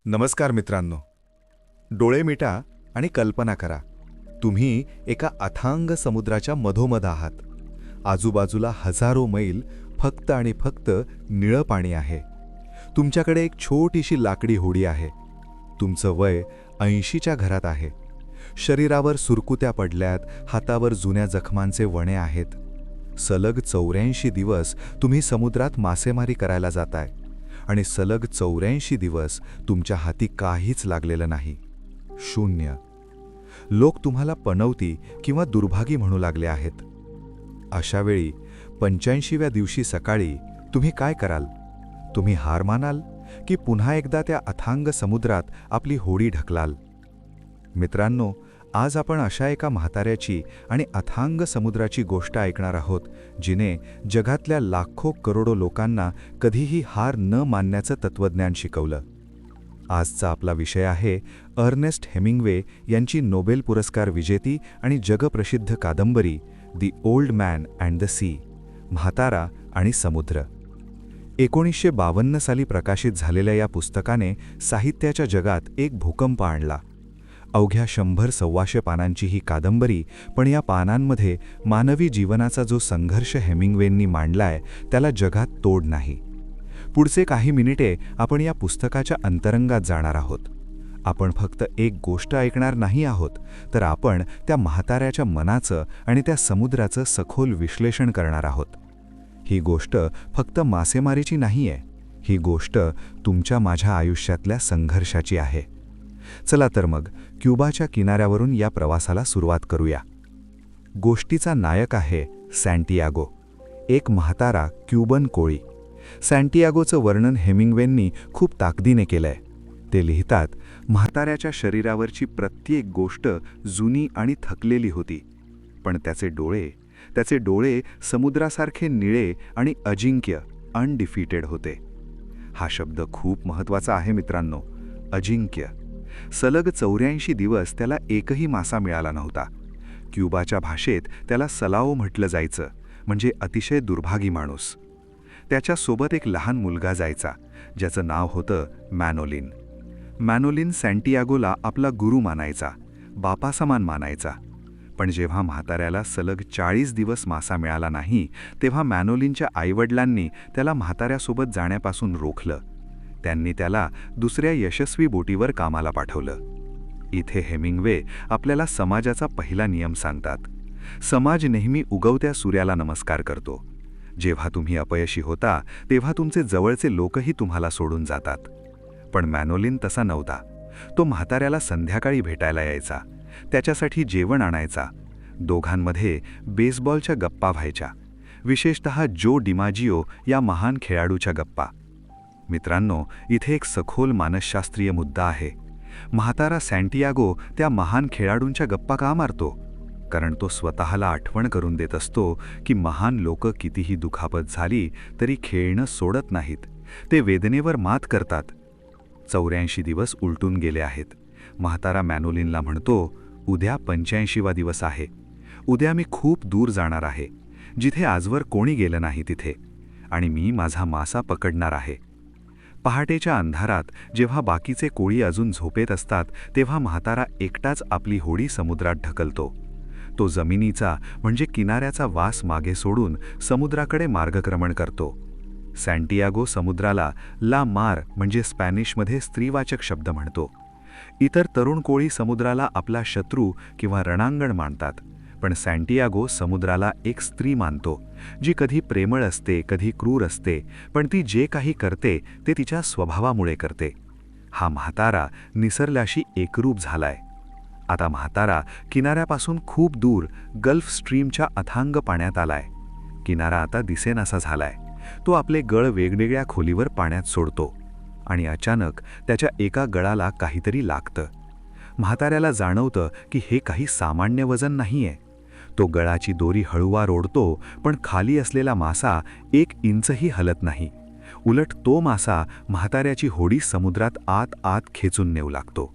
नमस्कार मित्रांनो. डोळे मिटा आणि कल्पना करा, तुम्ही एका अथांग समुद्राच्या मधोमध आहात. आजूबाजूला हजारो मैल फक्त आणि फक्त निळं पाणी आहे. तुमच्याकडे एक छोटीशी लाकडी होडी आहे. तुमचं वय 80च्या घरात आहे. शरीरावर सुरकुत्या पडल्यात, हातावर जुन्या जखमांचे वणे आहेत. सलग 84 दिवस तुम्ही समुद्रात मासेमारी करायला जाताय आणि सलग 84 दिवस तुमच्या हाती काहीच लागलेलं नाही. शून्य. लोक तुम्हाला पनवती किंवा दुर्भागी म्हणू लागले आहेत. अशा वेळी 85व्या दिवशी सकाळी तुम्ही काय कराल? तुम्ही हार मानाल की पुन्हा एकदा त्या अथांग समुद्रात आपली होडी ढकलाल? मित्रांनो, आज आपण अशा एका म्हाताऱ्याची आणि अथांग समुद्राची गोष्ट ऐकणार आहोत, जिने जगातल्या लाखो करोडो लोकांना कधीही हार न मानण्याचं तत्त्वज्ञान शिकवलं. आजचा आपला विषय आहे अर्नेस्ट हेमिंग्वे यांची नोबेल पुरस्कार विजेती आणि जगप्रसिद्ध कादंबरी the old man and the sea, म्हातारा आणि समुद्र. 1952 साली प्रकाशित झालेल्या या पुस्तकाने साहित्याच्या जगात एक भूकंप आणला. अवघ्या 100-125 पानांची ही कादंबरी, पण या पानांमध्ये मानवी जीवनाचा जो संघर्ष हेमिंग्वेंनी मांडलाय त्याला जगात तोड नाही. पुढचे काही मिनिटे आपण या पुस्तकाच्या अंतरंगात जाणार आहोत. आपण फक्त एक गोष्ट ऐकणार नाही आहोत, तर आपण त्या म्हाताऱ्याच्या मनाचं आणि त्या समुद्राचं सखोल विश्लेषण करणार आहोत. ही गोष्ट फक्त मासेमारीची नाहीये. ही गोष्ट तुमच्या माझ्या आयुष्यातल्या संघर्षाची आहे. चला तर मग क्युबाच्या किनाऱ्यावरून या प्रवासाला सुरुवात करूया. गोष्टीचा नायक आहे सँटियागो, एक म्हातारा क्युबन कोळी. सँटियागोचं वर्णन हेमिंग्वेंनी खूप ताकदीने केलंय. ते लिहितात, म्हाताऱ्याच्या शरीरावरची प्रत्येक गोष्ट जुनी आणि थकलेली होती, पण त्याचे डोळे समुद्रासारखे निळे आणि अजिंक्य, अनडिफिटेड होते. हा शब्द खूप महत्त्वाचा आहे मित्रांनो, अजिंक्य. सलग 84 दिवस त्याला एकही मासा मिळाला नव्हता. क्युबाच्या भाषेत त्याला सलाओ म्हटलं जायचं, म्हणजे अतिशय दुर्भागी माणूस. त्याच्यासोबत एक लहान मुलगा जायचा, ज्याचं नाव होतं मॅनोलिन. मॅनोलिन सँटियागोला आपला गुरु मानायचा, बापासमान मानायचा. पण जेव्हा म्हाताऱ्याला सलग 40 दिवस मासा मिळाला नाही, तेव्हा मॅनोलिनच्या आईवडिलांनी त्याला म्हाताऱ्यासोबत जाण्यापासून रोखलं. त्यांनी त्याला दुसऱ्या यशस्वी बोटीवर कामाला पाठवलं. इथे हेमिंग्वे आपल्याला समाजाचा पहिला नियम सांगतात. समाज नेहमी उगवत्या सूर्याला नमस्कार करतो. जेव्हा तुम्ही अपयशी होता, तेव्हा तुमचे जवळचे लोकही तुम्हाला सोडून जातात. पण मॅनोलिन तसा नव्हता. तो म्हाताऱ्याला संध्याकाळी भेटायला यायचा, त्याच्यासाठी जेवण आणायचा. दोघांमध्ये बेसबॉलच्या गप्पा व्हायच्या, विशेषतः जो डिमाजिओ या महान खेळाडूच्या गप्पा. मित्रांनो, इथे एक सखोल मानसशास्त्रीय मुद्दा आहे. म्हातारा सँटियागो त्या महान खेळाडूंच्या गप्पा का मारतो? कारण तो स्वतःला आठवण करून देत असतो की महान लोक कितीही दुखापत झाली तरी खेळणं सोडत नाहीत. ते वेदनेवर मात करतात. 84 दिवस उलटून गेले आहेत. म्हातारा मॅनोलिनला म्हणतो, उद्या 85वा दिवस आहे. उद्या मी खूप दूर जाणार आहे, जिथे आजवर कोणी गेलं नाही तिथे, आणि मी माझा मासा पकडणार आहे. पहाटेच्या अंधारात जेव्हा बाकीचे कोळी अजून झोपेत असतात, तेव्हा म्हातारा एकटाच आपली होडी समुद्रात ढकलतो. तो जमिनीचा म्हणजे किनाऱ्याचा वास मागे सोडून समुद्राकडे मार्गक्रमण करतो. सँटियागो समुद्राला ला मार म्हणजे स्पॅनिशमध्ये स्त्रीवाचक शब्द म्हणतो. इतर तरुण कोळी समुद्राला आपला शत्रू किंवा रणांगण मानतात, पण सँटियागो समुद्राला एक स्त्री मानतो, जी कधी प्रेमळ असते, कधी क्रूर असते, पण ती जे काही करते ते तिच्या स्वभावामुळे करते. हा म्हातारा निसर्गाशी एकरूप झालाय. आता म्हातारा किनाऱ्यापासून खूप दूर गल्फ स्ट्रीमच्या अथांग पाण्यात आलाय. किनारा आता दिसेनासा झालाय. तो आपले गळ वेगवेगळ्या खोलीवर पाण्यात सोडतो, आणि अचानक त्याच्या एका गळाला काहीतरी लागतं. म्हाताऱ्याला जाणवतं की हे काही सामान्य वजन नाहीये. तो गळाची दोरी हळूवार ओढतो, पण खाली असलेला मासा 1 इंचही हलत नाही. उलट तो मासा म्हाताऱ्याची होडी समुद्रात आत खेचून नेऊ लागतो.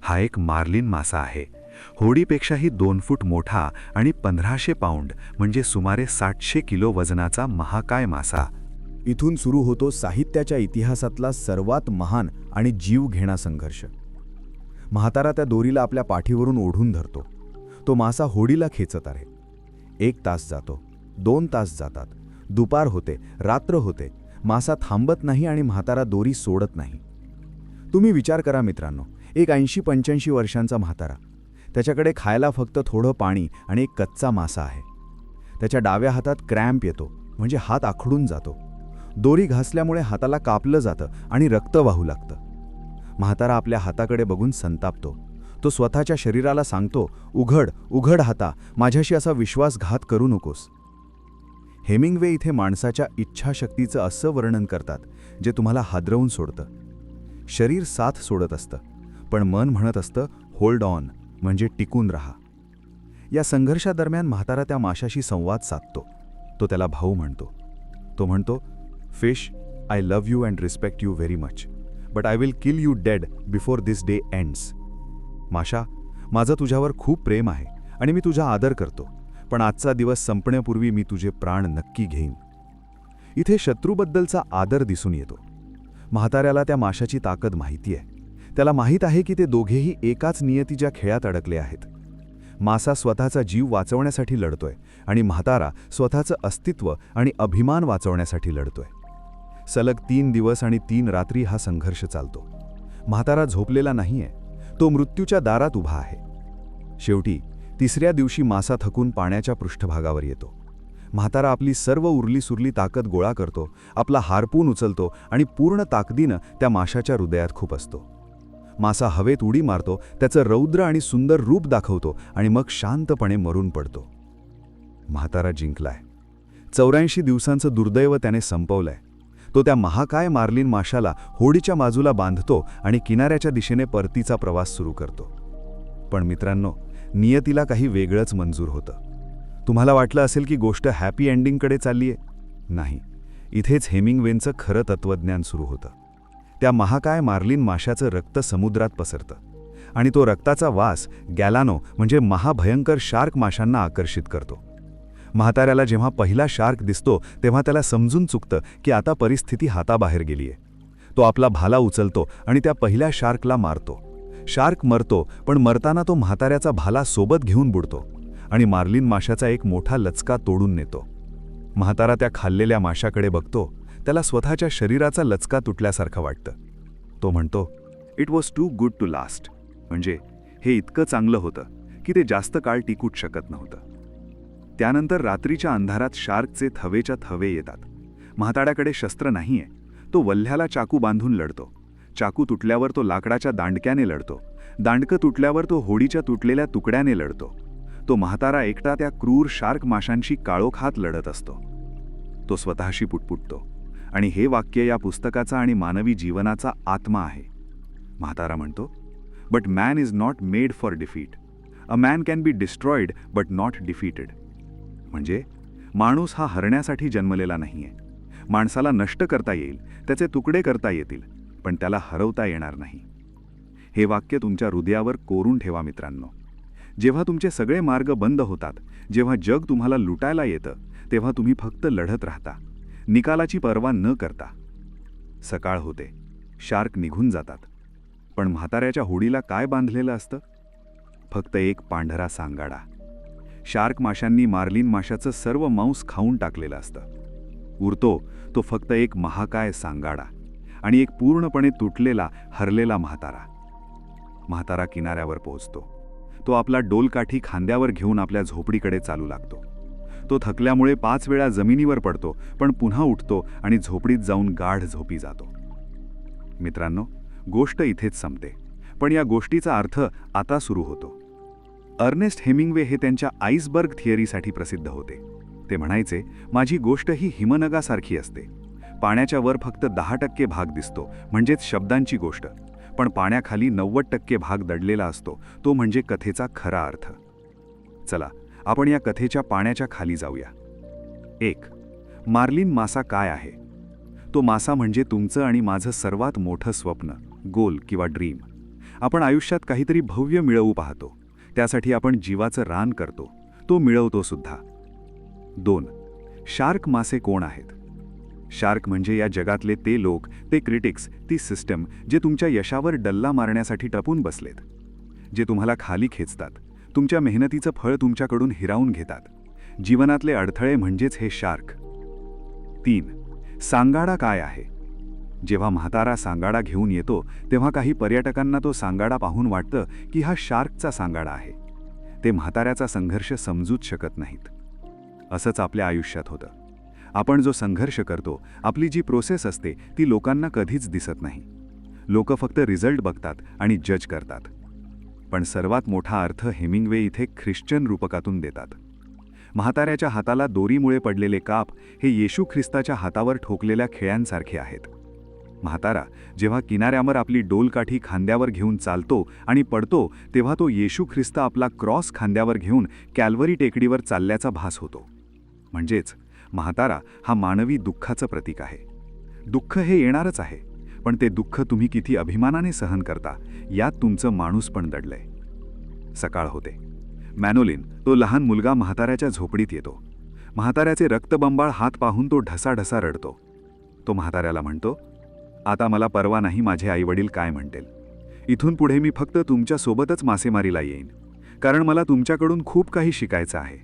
हा एक मार्लिन मासा आहे. होडीपेक्षाही 2 फूट मोठा आणि 1500 पाऊंड म्हणजे सुमारे 700 किलो वजनाचा महाकाय मासा. इथून सुरू होतो साहित्याच्या इतिहासातला सर्वात महान आणि जीव घेणा संघर्ष. म्हातारा त्या दोरीला आपल्या पाठीवरून ओढून धरतो. तो मासा होडीला खेचत आहे. 1 तास जातो, 2 तास जातात, दुपार होते, रात्र होते. मासा थांबत नाही आणि म्हातारा दोरी सोडत नाही. तुम्ही विचार करा मित्रांनो, एक 80-85 वर्षांचा म्हातारा. त्याच्याकडे खायला फक्त थोडं पाणी आणि एक कच्चा मासा आहे. त्याच्या डाव्या हातात क्रॅम्प येतो, म्हणजे हात आखडून जातो. दोरी घासल्यामुळे हाताला कापलं जातं आणि रक्त वाहू लागतं. म्हातारा आपल्या हाताकडे बघून संतापतो. तो स्वतःच्या शरीराला सांगतो, उघड उघड हाता, माझ्याशी असा विश्वासघात करू नकोस. हेमिंग्वे इथे माणसाच्या इच्छाशक्तीचं असं वर्णन करतात जे तुम्हाला हादरवून सोडतं. शरीर साथ सोडत असतं, पण मन म्हणत असतं होल्ड ऑन, म्हणजे टिकून राहा. या संघर्षादरम्यान म्हातारा त्या माशाशी संवाद साधतो. तो त्याला भाऊ म्हणतो. तो म्हणतो, fish, I love you and respect you very much, but I will kill you dead before this day ends. माशा, माझं तुझ्यावर खूप प्रेम आहे आणि मी तुझा आदर करतो, पण आजचा दिवस संपण्यापूर्वी मी तुझे प्राण नक्की घेईन. इथे शत्रूबद्दलचा आदर दिसून येतो. म्हाताऱ्याला त्या माशाची ताकद माहिती आहे. त्याला माहीत आहे की ते दोघेही एकाच नियतीच्या खेळात अडकले आहेत. मासा स्वतःचा जीव वाचवण्यासाठी लढतोय आणि म्हातारा स्वतःचं अस्तित्व आणि अभिमान वाचवण्यासाठी लढतोय. सलग 3 दिवस आणि 3 रात्री हा संघर्ष चालतो. म्हातारा झोपलेला नाहीये, तो मृत्यूच्या दारात उभा आहे. शेवटी 3ऱ्या दिवशी मासा थकून पाण्याच्या पृष्ठभागावर येतो. म्हातारा आपली सर्व उरलीसुरली ताकद गोळा करतो, आपला हार्पून उचलतो आणि पूर्ण ताकदीनं त्या माशाच्या हृदयात खुपसतो. मासा हवेत उडी मारतो, त्याचं रौद्र आणि सुंदर रूप दाखवतो आणि मग शांतपणे मरून पडतो. म्हातारा जिंकलाय. 84 दिवसांचं दुर्दैव त्याने संपवलंय. तो त्या महाकाय मार्लिन माशाला होडीच्या बाजूला बांधतो आणि किनाऱ्याच्या दिशेने परतीचा प्रवास सुरू करतो. पण मित्रांनो, नियतीला काही वेगळंच मंजूर होतं. तुम्हाला वाटलं असेल की गोष्ट हॅपी एंडिंगकडे चाललीये. नाही, इथेच हेमिंग्वेंचं खरं तत्त्वज्ञान सुरू होतं. त्या महाकाय मार्लिन माशाचं रक्त समुद्रात पसरतं आणि तो रक्ताचा वास गॅलानो म्हणजे महाभयंकर शार्क माशांना आकर्षित करतो. म्हाताऱ्याला जेव्हा पहिला शार्क दिसतो तेव्हा त्याला समजून चुकतं की आता परिस्थिती हाताबाहेर गेलीये. तो आपला भाला उचलतो आणि त्या पहिल्या शार्कला मारतो. शार्क मरतो, पण मरताना तो म्हाताऱ्याचा भाला सोबत घेऊन बुडतो आणि मार्लिन माशाचा एक मोठा लचका तोडून नेतो. म्हातारा त्या खाल्लेल्या माशाकडे बघतो. त्याला स्वतःच्या शरीराचा लचका तुटल्यासारखं वाटतं. तो म्हणतो, it was too good to last, म्हणजे हे इतकं चांगलं होतं की ते जास्त काळ टिकूच शकत नव्हतं. त्यानंतर रात्रीच्या अंधारात शार्कचे थवेच्या थवे येतात. म्हाताऱ्याकडे शस्त्र नाहीये. तो वल्ह्याला चाकू बांधून लढतो. चाकू तुटल्यावर तो लाकडाच्या दांडक्याने लढतो. दांडकं तुटल्यावर तो होडीच्या तुटलेल्या तुकड्याने लढतो. तो म्हातारा एकटा त्या क्रूर शार्क माशांशी काळोखात लढत असतो. तो स्वतःशी पुटपुटतो, आणि हे वाक्य या पुस्तकाचा आणि मानवी जीवनाचा आत्मा आहे. म्हातारा म्हणतो, but man is not made for defeat. A man can be destroyed but not defeated. म्हणजे माणूस हा हरण्यासाठी जन्मलेला नाहीये. माणसाला नष्ट करता येईल, त्याचे तुकडे करता येतील, पण त्याला हरवता येणार नाही. हे वाक्य तुमच्या हृदयावर कोरून ठेवा मित्रांनो. जेव्हा तुमचे सगळे मार्ग बंद होतात, जेव्हा जग तुम्हाला लुटायला येतं, तेव्हा तुम्ही फक्त लढत राहता, निकालाची पर्वा न करता. सकाळ होते, शार्क निघून जातात, पण म्हाताऱ्याच्या होडीला काय बांधलेलं असतं? फक्त एक पांढरा सांगाडा. शार्क माशांनी मार्लिन माशाचं सर्व मांस खाऊन टाकलेलं असतं. उरतो तो फक्त एक महाकाय सांगाडा आणि एक पूर्णपणे तुटलेला, हरलेला म्हातारा. म्हातारा किनाऱ्यावर पोहोचतो. तो आपला डोलकाठी खांद्यावर घेऊन आपल्या झोपडीकडे चालू लागतो. तो थकल्यामुळे 5 वेळा जमिनीवर पडतो, पण पुन्हा उठतो आणि झोपडीत जाऊन गाढ झोपी जातो. मित्रांनो, गोष्ट इथेच संपते, पण या गोष्टीचा अर्थ आता सुरू होतो. अर्नेस्ट हेमिंग्वे हे त्यांच्या आईसबर्ग थिअरीसाठी प्रसिद्ध होते. ते म्हणायचे, माझी गोष्ट ही हिमनगासारखी असते. पाण्याच्या वर फक्त 10% भाग दिसतो, म्हणजेच शब्दांची गोष्ट, पण पाण्याखाली 90% भाग दडलेला असतो, तो म्हणजे कथेचा खरा अर्थ. चला, आपण या कथेच्या पाण्याच्या खाली जाऊया. 1. मार्लिन मासा काय आहे? तो मासा म्हणजे तुमचं आणि माझं सर्वात मोठं स्वप्न, गोल किंवा ड्रीम. आपण आयुष्यात काहीतरी भव्य मिळवू पाहतो. त्यासाठी आपण जीवाचं रान करतो, तो मिळवतो सुद्धा. 2. शार्क मासे कोण आहेत? शार्क म्हणजे या जगातले ते लोक, ते क्रिटिक्स, ती सिस्टम जे तुमच्या यशावर डल्ला मारण्यासाठी टपून बसलेत, जे तुम्हाला खाली खेचतात, तुमच्या मेहनतीचं फळ तुमच्याकडून हिरावून घेतात. जीवनातले अडथळे म्हणजेच हे शार्क. 3. सांगाडा काय आहे? जेव्हा म्हातारा सांगाडा घेऊन येतो तेव्हा काही पर्यटकांना तो सांगाडा पाहून वाटतं की हा शार्कचा सांगाडा आहे. ते म्हाताऱ्याचा संघर्ष समजूच शकत नाहीत. असंच आपल्या आयुष्यात होतं. आपण जो संघर्ष करतो, आपली जी प्रोसेस असते, ती लोकांना कधीच दिसत नाही. लोक फक्त रिझल्ट बघतात आणि जज करतात. पण सर्वात मोठा अर्थ हेमिंग्वे इथे ख्रिश्चन रूपकातून देतात. म्हाताऱ्याच्या हाताला दोरीमुळे पडलेले काप हे येशू ख्रिस्ताच्या हातावर ठोकलेल्या खिळ्यांसारखे आहेत. म्हातारा जेव्हा किनाऱ्यावर आपली डोलकाठी खांद्यावर घेऊन चालतो आणि पडतो, तेव्हा तो येशू ख्रिस्त आपला क्रॉस खांद्यावर घेऊन कॅल्वरी टेकडीवर चालल्याचा भास होतो. म्हणजेच म्हातारा हा मानवी दुःखाचं प्रतीक आहे. दुःख हे येणारच आहे, पण ते दुःख तुम्ही किती अभिमानाने सहन करता, यात तुमचं माणूसपण दडलंय. सकाळ होते. मॅनोलिन, तो लहान मुलगा म्हाताऱ्याच्या झोपडीत येतो. म्हाताऱ्याचे रक्तबंबाळ हात पाहून तो ढसाढसा रडतो. तो म्हाताऱ्याला म्हणतो, आता मला परवा नाही माझे आईवडील काय म्हणतील. इथून पुढे मी फक्त तुमच्यासोबतच मासेमारीला येईन, कारण मला तुमच्याकडून खूप काही शिकायचं आहे.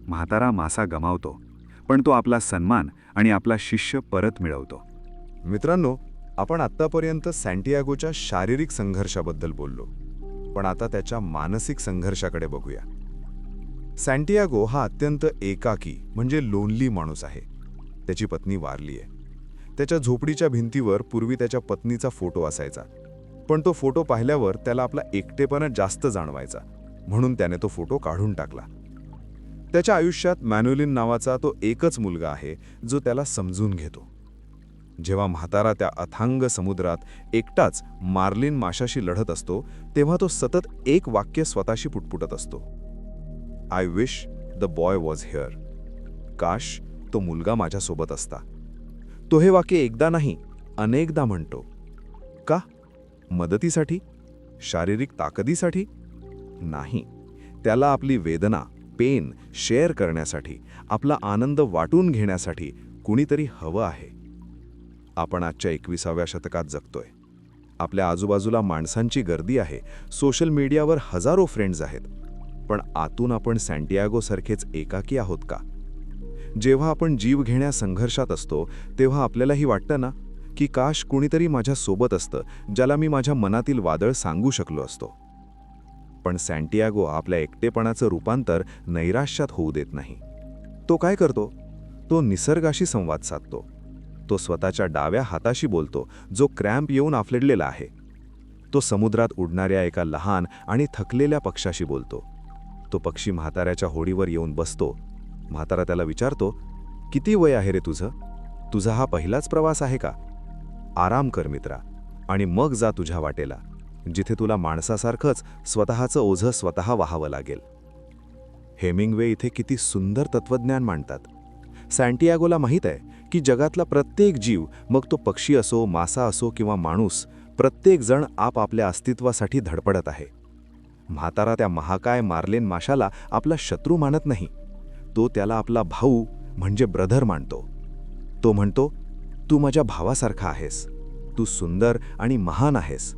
म्हातारा मासा गमावतो, पण तो आपला सन्मान आणि आपला शिष्य परत मिळवतो. मित्रांनो, आपण आत्तापर्यंत सँटियागोच्या शारीरिक संघर्षाबद्दल बोललो, पण आता त्याच्या मानसिक संघर्षाकडे बघूया. सँटियागो हा अत्यंत एकाकी म्हणजे लोनली माणूस आहे. त्याची पत्नी वारली आहे. त्याच्या झोपडीच्या भिंतीवर पूर्वी त्याच्या पत्नीचा फोटो असायचा, पण तो फोटो पाहिल्यावर त्याला आपला एकटेपणा जास्त जाणवायचा, म्हणून त्याने तो फोटो काढून टाकला. त्याच्या आयुष्यात मॅनोलिन नावाचा तो एकच मुलगा आहे जो त्याला समजून घेतो. जेव्हा म्हातारा त्या अथांग समुद्रात एकटाच मार्लिन माशाशी लढत असतो, तेव्हा तो सतत एक वाक्य स्वतःशी पुटपुटत असतो, I wish the boy was here. काश तो मुलगा माझ्यासोबत असता. तो हे वाक्य एकदा नाही, अनेकदा म्हणतो. का? मदतीसाठी? शारीरिक ताकदीसाठी? नाही. त्याला आपली वेदना, पेन शेअर करण्यासाठी, आपला आनंद वाटून घेण्यासाठी कुणीतरी हवं आहे. आपण आजच्या 21व्या शतकात जगतोय. आपल्या आजूबाजूला माणसांची गर्दी आहे, सोशल मीडियावर हजारो फ्रेंड्स आहेत, पण आतून आपण सँटियागोसारखेच एकाकी आहोत का? जेव्हा आपण जीव घेण्या संघर्षात असतो, तेव्हा आपल्यालाही वाटतं ना की काश कुणीतरी माझ्यासोबत असतं, ज्याला मी माझ्या मनातील वादळ सांगू शकलो असतो. पण सँटियागो आपल्या एकटेपणाचं रूपांतर नैराश्यात होऊ देत नाही. तो काय करतो? तो निसर्गाशी संवाद साधतो. तो स्वतःच्या डाव्या हाताशी बोलतो, जो क्रॅम्प येऊन आफ्लेडलेला आहे. तो समुद्रात उडणाऱ्या एका लहान आणि थकलेल्या पक्षाशी बोलतो. तो पक्षी म्हाताऱ्याच्या होडीवर येऊन बसतो. म्हातारा त्याला विचारतो, किती वय आहे रे तुझं? तुझा हा पहिलाच प्रवास आहे का? आराम कर मित्रा, आणि मग जा तुझ्या वाटेला, जिथे तुला माणसासारखंच स्वतःचं ओझं स्वतः वाहावं लागेल. हेमिंग्वे इथे किती सुंदर तत्वज्ञान मांडतात. सँटियागोला माहीत आहे की जगातला प्रत्येक जीव, मग तो पक्षी असो, मासा असो किंवा माणूस, प्रत्येक जण आपापल्या अस्तित्वासाठी धडपडत आहे. म्हातारा त्या महाकाय मार्लिन माशाला आपला शत्रू मानत नाही. तो त्याला आपला भाऊ म्हणजे ब्रदर मानतो. तो म्हणतो, तू माझ्या भावासारखा आहेस, तू सुंदर आणि महान आहेस,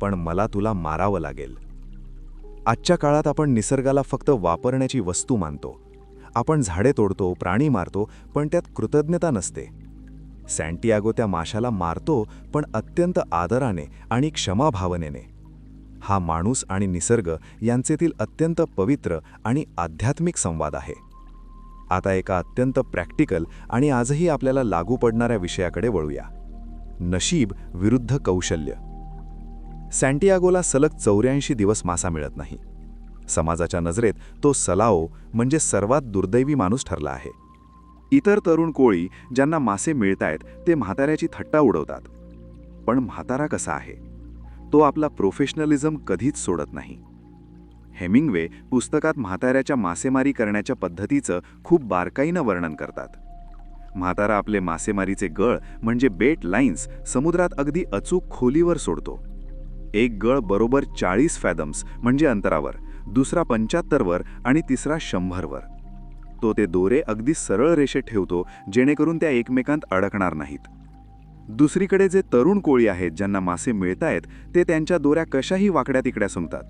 पण मला तुला मारावं लागेल. आजच्या काळात आपण निसर्गाला फक्त वापरण्याची वस्तू मानतो. आपण झाडे तोडतो, प्राणी मारतो, पण त्यात कृतज्ञता नसते. सँटियागो त्या माशाला मारतो, पण अत्यंत आदराने आणि क्षमाभावनेने. हा माणूस आणि निसर्ग यांचेतील अत्यंत पवित्र आणि आध्यात्मिक संवाद आहे. आता एका अत्यंत प्रॅक्टिकल आणि आजही आपल्याला लागू पडणाऱ्या विषयाकडे वळूया. नशीब विरुद्ध कौशल्य. सँटियागोला सलग 84 दिवस मासा मिळत नाही. समाजाच्या नजरेत तो सलाओ म्हणजे सर्वात दुर्दैवी माणूस ठरला आहे. इतर तरुण कोळी ज्यांना मासे मिळतायत ते म्हाताऱ्याची थट्टा उडवतात. पण म्हातारा कसा आहे? तो आपला प्रोफेशनलिझम कधीच सोडत नाही. हेमिंग्वे पुस्तकात म्हाताऱ्याच्या मासेमारी करण्याच्या पद्धतीचं खूप बारकाईनं वर्णन करतात. म्हातारा आपले मासेमारीचे गळ म्हणजे बेट लाईन्स समुद्रात अगदी अचूक खोलीवर सोडतो. एक गळ बरोबर 40 फॅदम्स म्हणजे अंतरावर, दुसरा 75 वर आणि तिसरा 100 वर. तो ते दोरे अगदी सरळ रेषेत ठेवतो, जेणेकरून त्या एकमेकांत अडकणार नाहीत. दुसरीकडे जे तरुण कोळी आहेत ज्यांना मासे मिळतायत, ते त्यांच्या दोऱ्या कशाही वाकड्या तिकड्या संपतात,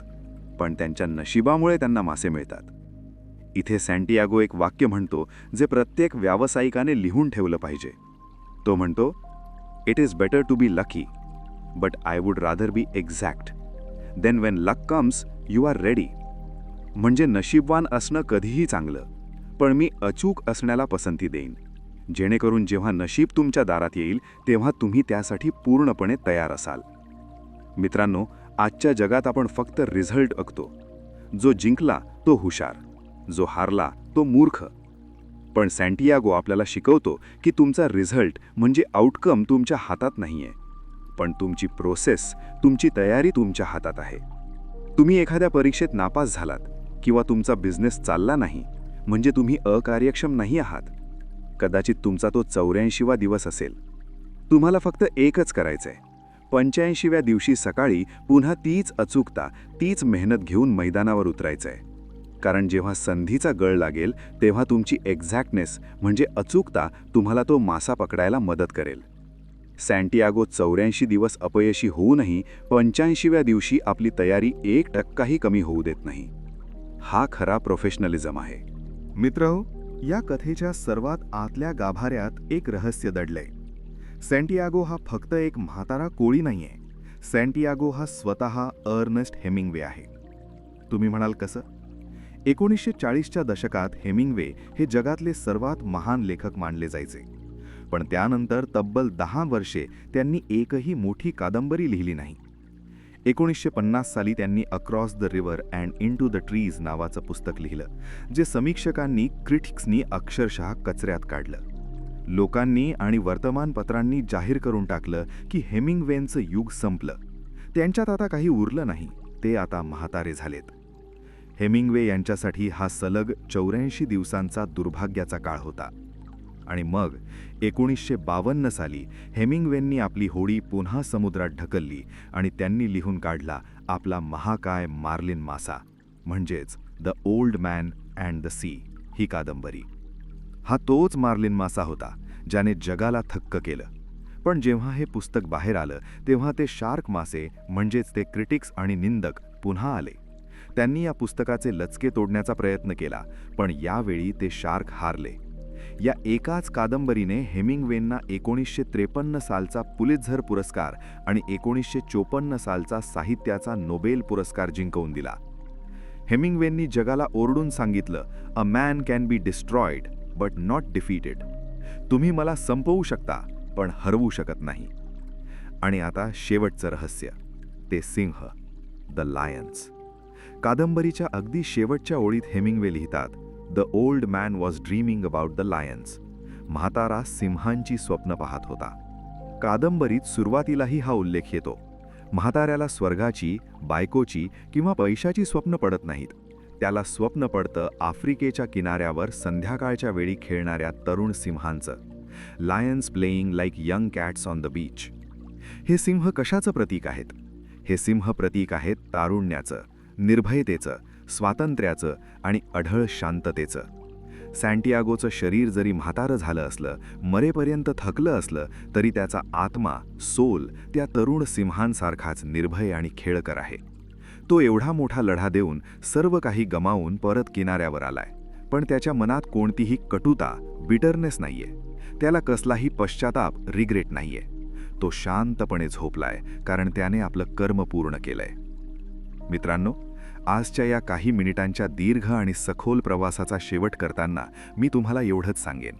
पण त्यांच्या नशिबामुळे त्यांना मासे मिळतात. इथे सँटियागो एक वाक्य म्हणतो जे प्रत्येक व्यावसायिकाने लिहून ठेवलं पाहिजे. तो म्हणतो, "it is better to be lucky, but I would rather be exact. Then when luck comes you are ready." म्हणजे नशीबवान असणं कधीही चांगलं, पण मी अचूक असण्याला पसंती देईन, जेणेकरून जेव्हा नशीब तुमच्या दारात येईल तेव्हा तुम्ही त्यासाठी पूर्णपणे तयार असाल. मित्रांनो, आजच्या जगात आपण फक्त रिझल्ट बघतो. जो जिंकला तो हुशार, जो हारला तो मूर्ख. पण सँटियागो आपल्याला शिकवतो की तुमचा रिझल्ट म्हणजे आउटकम तुमच्या हातात नाहीये, पण तुमची प्रोसेस, तुमची तयारी तुमच्या हातात आहे. तुम्ही एखाद्या परीक्षेत नापास झालात किंवा तुमचा बिझनेस चालला नाही म्हणजे तुम्ही अकार्यक्षम नाही आहात. कदाचित तुमचा तो 84वा दिवस असेल. तुम्हाला फक्त एकच करायचंय, 85व्या दिवशी सकाळी पुन्हा तीच अचूकता, तीच मेहनत घेऊन मैदानावर उतरायचंय. कारण जेव्हा संधीचा गळ लागेल तेव्हा तुमची एक्झॅक्टनेस म्हणजे अचूकता तुम्हाला तो मासा पकडायला मदत करेल. सँटियागो 84 दिवस अपयशी होऊनही 85व्या दिवशी आपली तयारी 1% कमी होऊ देत नाही. हा खरा प्रोफेशनलिझम आहे. मित्रहो, या कथेच्या सर्वात आतल्या गाभाऱ्यात एक रहस्य दडलंय. सँटियागो हा फक्त एक म्हातारा कोळी नाहीये. सँटियागो हा स्वतः अर्नेस्ट हेमिंग्वे आहे. तुम्ही म्हणाल कसं? 1940च्या दशकात हेमिंग्वे हे जगातले सर्वात महान लेखक मानले जायचे. पण त्यानंतर तब्बल 10 वर्षे त्यांनी एकही मोठी कादंबरी लिहिली नाही. 1950 साली त्यांनी across the river and into the trees नावाचं पुस्तक लिहिलं, जे समीक्षकांनी, क्रिटिक्सनी अक्षरशः कचऱ्यात काढलं. लोकांनी आणि वर्तमानपत्रांनी जाहीर करून टाकलं की हेमिंग्वेंचं युग संपलं. त्यांच्यात आता काही उरलं नाही, ते आता म्हातारे झालेत. हेमिंग्वे यांच्यासाठी हा सलग 84 दिवसांचा दुर्भाग्याचा काळ होता. आणि मग 1952 साली हेमिंग्वेंनी आपली होडी पुन्हा समुद्रात ढकलली आणि त्यांनी लिहून काढला आपला महाकाय मार्लिन मासा, म्हणजेच the old man and the sea ही कादंबरी. हा तोच मार्लिन मासा होता ज्याने जगाला थक्क केलं. पण जेव्हा हे पुस्तक बाहेर आलं तेव्हा ते शार्क मासे म्हणजेच ते क्रिटिक्स आणि निंदक पुन्हा आले. त्यांनी या पुस्तकाचे लचके तोडण्याचा प्रयत्न केला, पण यावेळी ते शार्क हारले. या एकाच कादंबरीने हेमिंग्वेंना 1953 सालचा पुलित्झर पुरस्कार आणि 1954 सालचा साहित्याचा नोबेल पुरस्कार जिंकवून दिला. हेमिंग्वेंनी जगाला ओरडून सांगितलं, "a man can be destroyed but not defeated." तुम्ही मला संपवू शकता पण हरवू शकत नाही. आणि आता शेवटचं रहस्य, ते सिंह, द लायन्स. कादंबरीच्या अगदी शेवटच्या ओळीत हेमिंग्वे लिहितात, "the old man was dreaming about the lions." म्हातारा सिंहांची स्वप्न पाहत होता. कादंबरीत सुरुवातीलाही हा उल्लेख येतो. म्हाताऱ्याला स्वर्गाची, बायकोची किंवा पैशाची स्वप्न पडत नाहीत. त्याला स्वप्न पडतं आफ्रिकेच्या किनाऱ्यावर संध्याकाळच्या वेळी खेळणाऱ्या तरुण सिंहांचं. Lions playing like young cats on the beach. हे सिंह कशाचं प्रतीक आहेत? हे सिंह प्रतीक आहेत तारुण्याचं, निर्भयतेचं, स्वातंत्र्याचं आणि अढळ शांततेचं. सँटियागोचं शरीर जरी म्हातारं झालं असलं, मरेपर्यंत थकलं असलं, तरी त्याचा आत्मा, सोल त्या तरुण सिंहांसारखाच निर्भय आणि खेळकर आहे. तो एवढा मोठा लढा देऊन, सर्व काही गमावून परत किनाऱ्यावर आलाय, पण त्याच्या मनात कोणतीही कटुता, बिटरनेस नाहीये. त्याला कसलाही पश्चाताप, रिग्रेट नाहीये. तो शांतपणे झोपलाय, कारण त्याने आपलं कर्म पूर्ण केलंय. मित्रांनो, आजच्या या काही मिनिटांच्या दीर्घ आणि सखोल प्रवासाचा शेवट करताना मी तुम्हाला एवढंच सांगेन.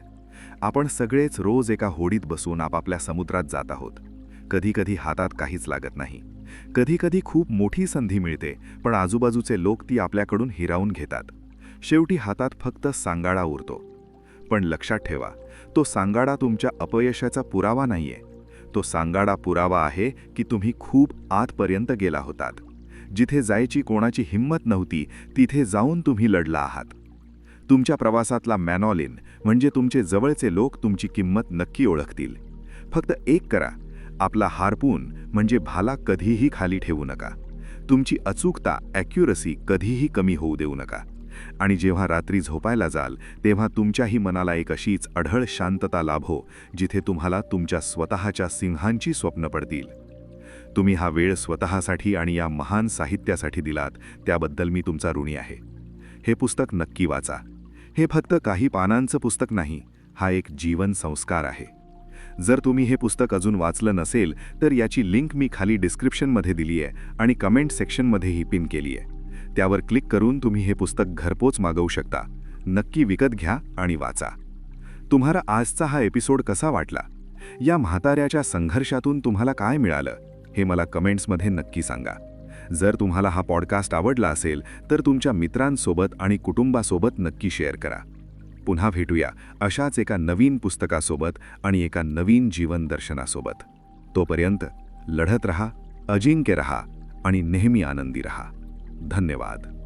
आपण सगळेच रोज एका होडीत बसून आपापल्या समुद्रात जात आहोत. कधीकधी हातात काहीच लागत नाही. कधीकधी खूप मोठी संधी मिळते, पण आजूबाजूचे लोक ती आपल्याकडून हिरावून घेतात. शेवटी हातात फक्त सांगाडा उरतो. पण लक्षात ठेवा, तो सांगाडा तुमच्या अपयशाचा पुरावा नाहीये. तो सांगाडा पुरावा आहे की तुम्ही खूप आतपर्यंत गेला होतात. जिथे जायची कोणाची हिंमत नव्हती, तिथे जाऊन तुम्ही लढला आहात. तुमच्या प्रवासातला मॅनॉलिन म्हणजे तुमचे जवळचे लोक तुमची किंमत नक्की ओळखतील. फक्त एक करा, आपला हार्पून म्हणजे भाला कधीही खाली ठेवू नका. तुमची अचूकता, ॲक्युरसी कधीही कमी होऊ देऊ नका. आणि जेव्हा रात्री झोपायला जाल तेव्हा तुमच्याही मनाला एक अशीच अढळ शांतता लाभो जिथे तुम्हाला तुमच्या स्वतःच्या सिंहांची स्वप्न पडतील. तुम्ही हा वेळ स्वतःसाठी आणि या महान साहित्यासाठी दिलात त्याबद्दल मी तुमचा ऋणी आहे. हे पुस्तक नक्की वाचा. हे फक्त काही पानांचं पुस्तक नाही, हा एक जीवन संस्कार आहे. जर तुम्ही हे पुस्तक अजून वाचलं नसेल तर याची लिंक मी खाली डिस्क्रिप्शनमध्ये दिली आहे आणि कमेंट सेक्शनमध्येही पिन केली आहे. त्यावर क्लिक करून तुम्ही हे पुस्तक घरपोच मागवू शकता. नक्की विकत घ्या आणि वाचा. तुम्हाला आजचा हा एपिसोड कसा वाटला? या म्हाताऱ्याच्या संघर्षातून तुम्हाला काय मिळालं हे मला कमेंट्समध्ये नक्की सांगा. जर तुम्हाला हा पॉडकास्ट आवडला असेल तर तुमच्या मित्रांसोबत आणि कुटुंबासोबत नक्की शेअर करा. पुन्हा भेटूया अशाच एका नवीन पुस्तकासोबत आणि एका नवीन जीवन दर्शनासोबत. तोपर्यंत लढत रहा, अजिंक्य रहा आणि नेहमी आनंदी रहा. धन्यवाद.